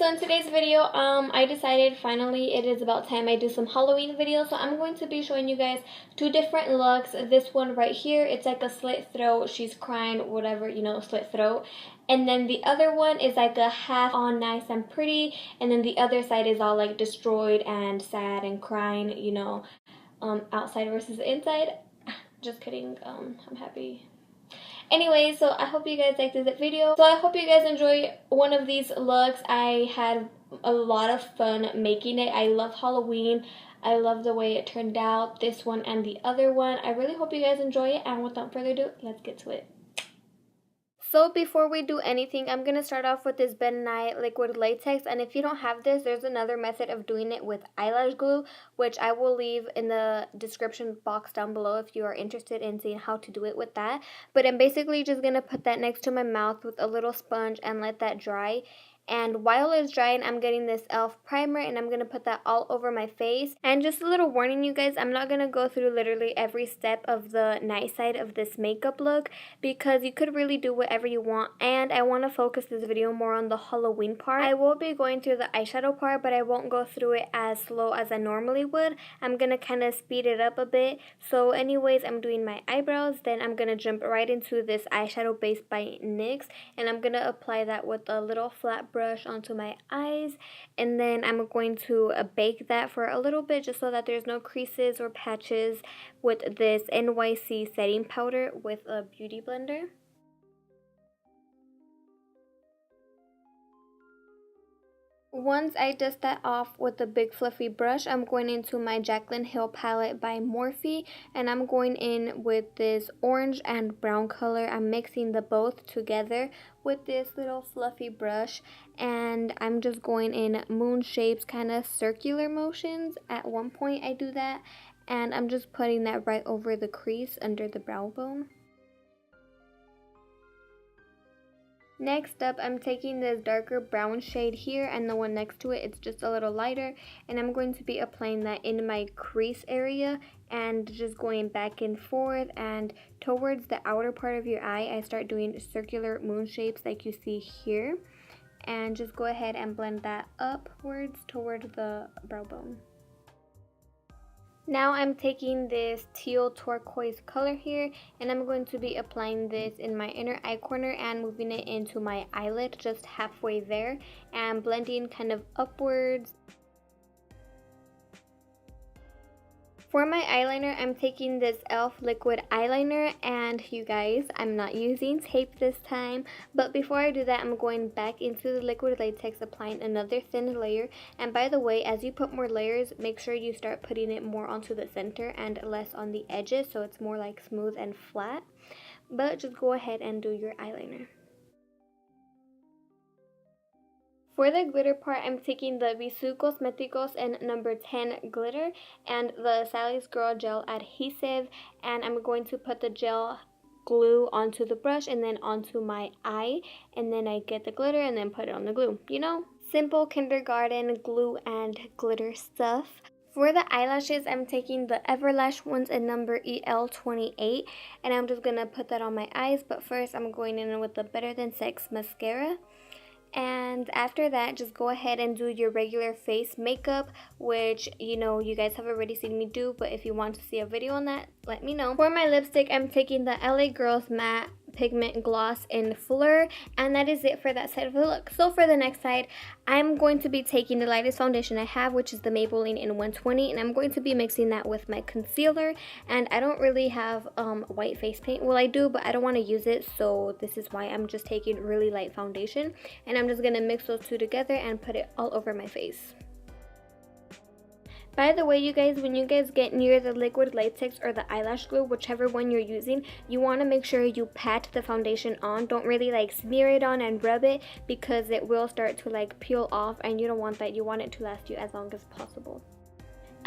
so in today's video, I decided finally it is about time I do some Halloween videos. So I'm going to be showing you guys two different looks. This one right here, it's like a slit throat. She's crying, whatever, you know, slit throat. And then the other one is like a half on nice and pretty. And then the other side is all like destroyed and sad and crying, you know, outside versus inside. Just kidding. I'm happy. Anyway, so I hope you guys liked this video. So I hope you guys enjoy one of these looks. I had a lot of fun making it. I love Halloween. I love the way it turned out, this one and the other one. I really hope you guys enjoy it, and without further ado, let's get to it. So before we do anything, I'm going to start off with this Ben Nye liquid latex, and if you don't have this, there's another method of doing it with eyelash glue, which I will leave in the description box down below if you are interested in seeing how to do it with that. But I'm basically just going to put that next to my mouth with a little sponge and let that dry. And while it's drying, I'm getting this e.l.f. primer, and I'm going to put that all over my face. And just a little warning, you guys, I'm not going to go through literally every step of the night side of this makeup look, because you could really do whatever you want, and I want to focus this video more on the Halloween part. I will be going through the eyeshadow part, but I won't go through it as slow as I normally would. I'm going to kind of speed it up a bit. So anyways, I'm doing my eyebrows, then I'm going to jump right into this eyeshadow base by NYX, and I'm going to apply that with a little flat brush onto my eyes, and then I'm going to bake that for a little bit just so that there's no creases or patches with this NYC setting powder with a beauty blender. Once I dust that off with a big fluffy brush, I'm going into my Jaclyn Hill palette by Morphe, and I'm going in with this orange and brown color. I'm mixing the both together with this little fluffy brush, and I'm just going in moon shapes, kind of circular motions. At one point I do that, and I'm just putting that right over the crease under the brow bone. Next up, I'm taking this darker brown shade here, and the one next to it, it's just a little lighter, and I'm going to be applying that in my crease area and just going back and forth, and towards the outer part of your eye, I start doing circular moon shapes like you see here, and just go ahead and blend that upwards toward the brow bone. Now I'm taking this teal turquoise color here, and I'm going to be applying this in my inner eye corner and moving it into my eyelid just halfway there, and blending kind of upwards. For my eyeliner, I'm taking this e.l.f. liquid eyeliner, and you guys, I'm not using tape this time, but before I do that, I'm going back into the liquid latex, applying another thin layer. And by the way, as you put more layers, make sure you start putting it more onto the center and less on the edges, so it's more like smooth and flat. But just go ahead and do your eyeliner. For the glitter part, I'm taking the Bisou Cosméticos in number 10 glitter and the Sally's Girl gel adhesive, and I'm going to put the gel glue onto the brush and then onto my eye, and then I get the glitter and then put it on the glue. You know, simple kindergarten glue and glitter stuff. For the eyelashes, I'm taking the Everlash ones in number EL28, and I'm just going to put that on my eyes, but first I'm going in with the Better Than Sex mascara. And after that, just go ahead and do your regular face makeup, which, you know, you guys have already seen me do, but if you want to see a video on that, let me know. For my lipstick, I'm taking the LA Girls Matte Pigment Gloss in Fleur, and that is it for that side of the look. So for the next side, I'm going to be taking the lightest foundation I have, which is the Maybelline in 120, and I'm going to be mixing that with my concealer. And I don't really have white face paint. Well, I do, but I don't want to use it, so this is why I'm just taking really light foundation, and I'm just going to mix those two together and put it all over my face. By the way, you guys, when you guys get near the liquid latex or the eyelash glue, whichever one you're using, you want to make sure you pat the foundation on. Don't really like smear it on and rub it, because it will start to like peel off, and you don't want that. You want it to last you as long as possible.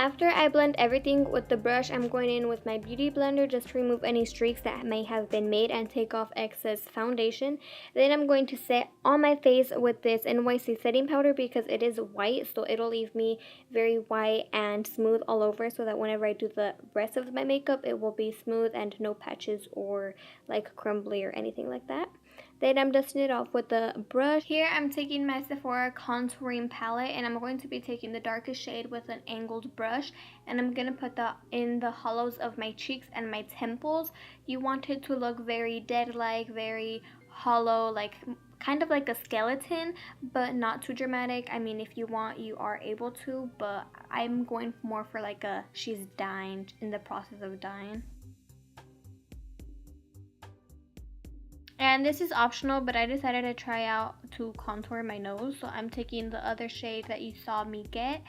After I blend everything with the brush, I'm going in with my beauty blender just to remove any streaks that may have been made and take off excess foundation. Then I'm going to set on my face with this NYC setting powder, because it is white, so it'll leave me very white and smooth all over, so that whenever I do the rest of my makeup, it will be smooth and no patches or like crumbly or anything like that. Then I'm dusting it off with the brush. Here I'm taking my Sephora contouring palette, and I'm going to be taking the darkest shade with an angled brush, and I'm going to put that in the hollows of my cheeks and my temples. You want it to look very dead-like, very hollow, like kind of like a skeleton, but not too dramatic. I mean, if you want, you are able to, but I'm going more for like a she's dying, in the process of dying. And this is optional, but I decided to try out to contour my nose. So I'm taking the other shade that you saw me get,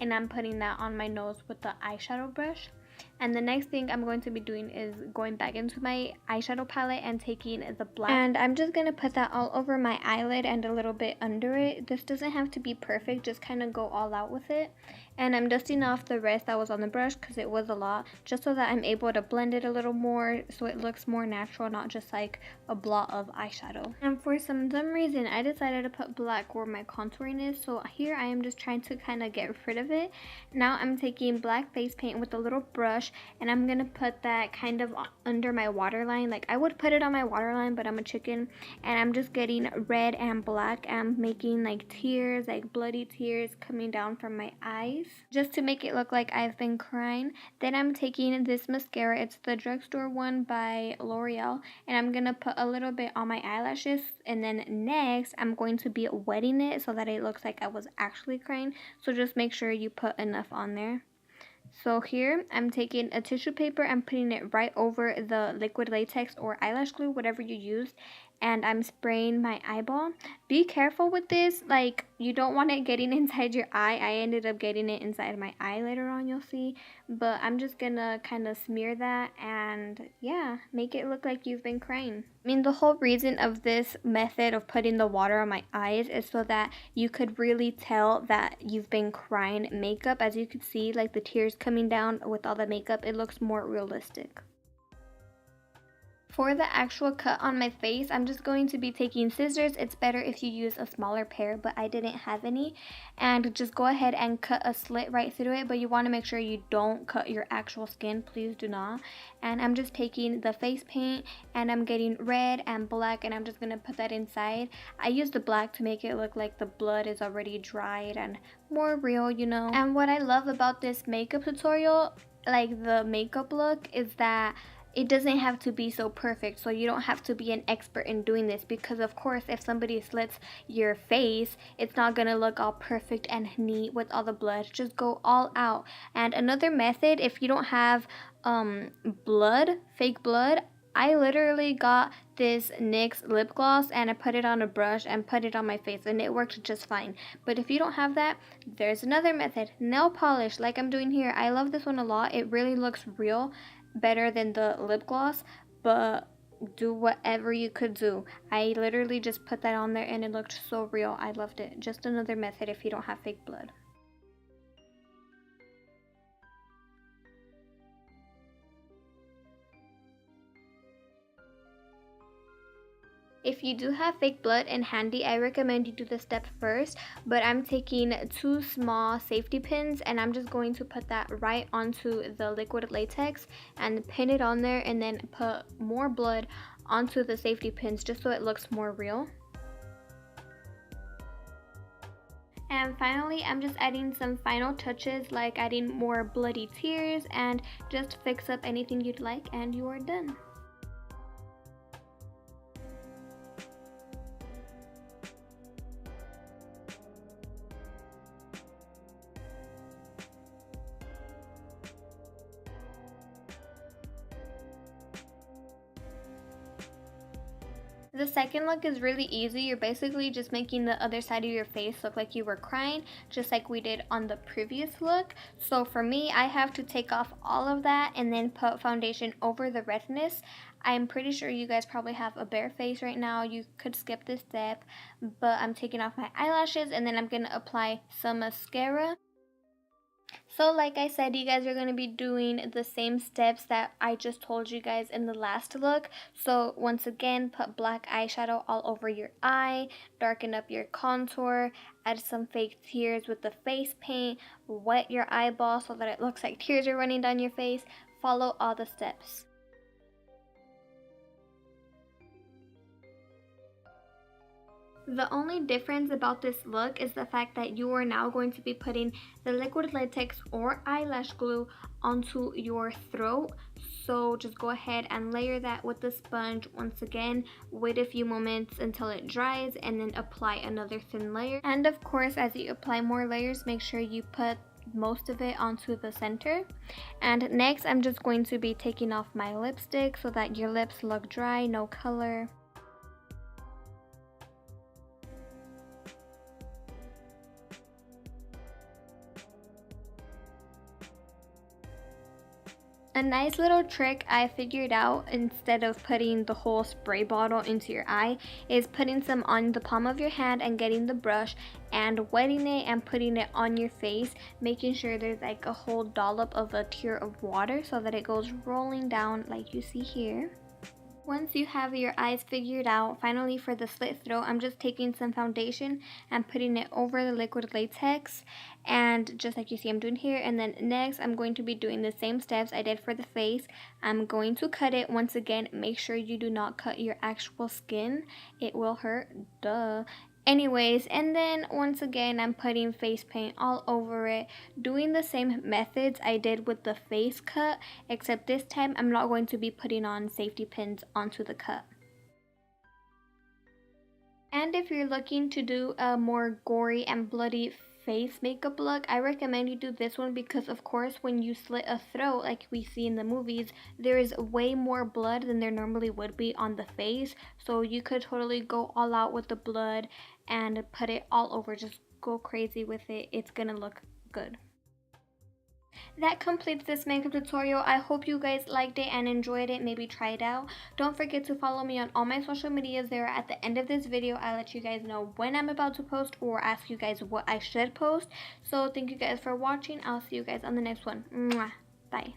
and I'm putting that on my nose with the eyeshadow brush. And the next thing I'm going to be doing is going back into my eyeshadow palette and taking the black. And I'm just going to put that all over my eyelid and a little bit under it. This doesn't have to be perfect, just kind of go all out with it. And I'm dusting off the rest that was on the brush because it was a lot, just so that I'm able to blend it a little more so it looks more natural, not just like a blot of eyeshadow. And for some dumb reason, I decided to put black where my contouring is, so here I am just trying to kind of get rid of it. Now I'm taking black face paint with a little brush, and I'm gonna put that kind of under my waterline. Like, I would put it on my waterline, but I'm a chicken, and I'm just getting red and black. I'm making like tears, like bloody tears coming down from my eyes, just to make it look like I've been crying. Then I'm taking this mascara. It's the drugstore one by L'Oreal, and I'm gonna put a little bit on my eyelashes, and then next I'm going to be wetting it so that it looks like I was actually crying. So just make sure you put enough on there. So here I'm taking a tissue paper and putting it right over the liquid latex or eyelash glue, whatever you used, and I'm spraying my eyeball. Be careful with this, like you don't want it getting inside your eye. I ended up getting it inside my eye later on, you'll see, but I'm just gonna kind of smear that and yeah, make it look like you've been crying. I mean, the whole reason of this method of putting the water on my eyes is so that you could really tell that you've been crying makeup. As you can see, like the tears coming down with all the makeup, it looks more realistic. For the actual cut on my face, I'm just going to be taking scissors. It's better if you use a smaller pair, but I didn't have any. And just go ahead and cut a slit right through it, but you want to make sure you don't cut your actual skin. Please do not. And I'm just taking the face paint, and I'm getting red and black, and I'm just going to put that inside. I use the black to make it look like the blood is already dried and more real, you know. And what I love about this makeup tutorial, like the makeup look, is that it doesn't have to be so perfect, so you don't have to be an expert in doing this, because of course if somebody slits your face, it's not gonna look all perfect and neat with all the blood. Just go all out. And another method, if you don't have fake blood, I literally got this NYX lip gloss and I put it on a brush and put it on my face, and it worked just fine. But if you don't have that, there's another method. Nail polish, like I'm doing here. I love this one a lot. It really looks real, better than the lip gloss, but do whatever you could do. I literally just put that on there and it looked so real. I loved it. Just another method if you don't have fake blood. If you do have fake blood and handy, I recommend you do the step first, but I'm taking 2 small safety pins and I'm just going to put that right onto the liquid latex and pin it on there, and then put more blood onto the safety pins just so it looks more real. And finally, I'm just adding some final touches, like adding more bloody tears, and just fix up anything you'd like and you are done. The second look is really easy. You're basically just making the other side of your face look like you were crying, just like we did on the previous look. So for me, I have to take off all of that and then put foundation over the redness. I'm pretty sure you guys probably have a bare face right now. You could skip this step, but I'm taking off my eyelashes and then I'm going to apply some mascara. So like I said, you guys are going to be doing the same steps that I just told you guys in the last look. So once again, put black eyeshadow all over your eye, darken up your contour, add some fake tears with the face paint, wet your eyeball so that it looks like tears are running down your face. Follow all the steps. The only difference about this look is the fact that you are now going to be putting the liquid latex or eyelash glue onto your throat. So just go ahead and layer that with the sponge once again. Wait a few moments until it dries and then apply another thin layer. And of course, as you apply more layers, make sure you put most of it onto the center. And next, I'm just going to be taking off my lipstick so that your lips look dry, no color. A nice little trick I figured out, instead of putting the whole spray bottle into your eye, is putting some on the palm of your hand and getting the brush and wetting it and putting it on your face, making sure there's like a whole dollop of a tear of water so that it goes rolling down like you see here. Once you have your eyes figured out, finally for the slit throat, I'm just taking some foundation and putting it over the liquid latex, and just like you see I'm doing here. And then next I'm going to be doing the same steps I did for the face. I'm going to cut it. Once again, make sure you do not cut your actual skin, it will hurt, duh. Anyways, and then once again I'm putting face paint all over it, doing the same methods I did with the face cut, except this time I'm not going to be putting on safety pins onto the cut. And if you're looking to do a more gory and bloody face makeup look, I recommend you do this one, because of course when you slit a throat like we see in the movies, there is way more blood than there normally would be on the face. So you could totally go all out with the blood and put it all over, just go crazy with it. It's gonna look good. That completes this makeup tutorial. I hope you guys liked it and enjoyed it. Maybe try it out. Don't forget to follow me on all my social medias. They're at the end of this video. I let you guys know when I'm about to post or ask you guys what I should post. So thank you guys for watching. I'll see you guys on the next one. Mwah. Bye.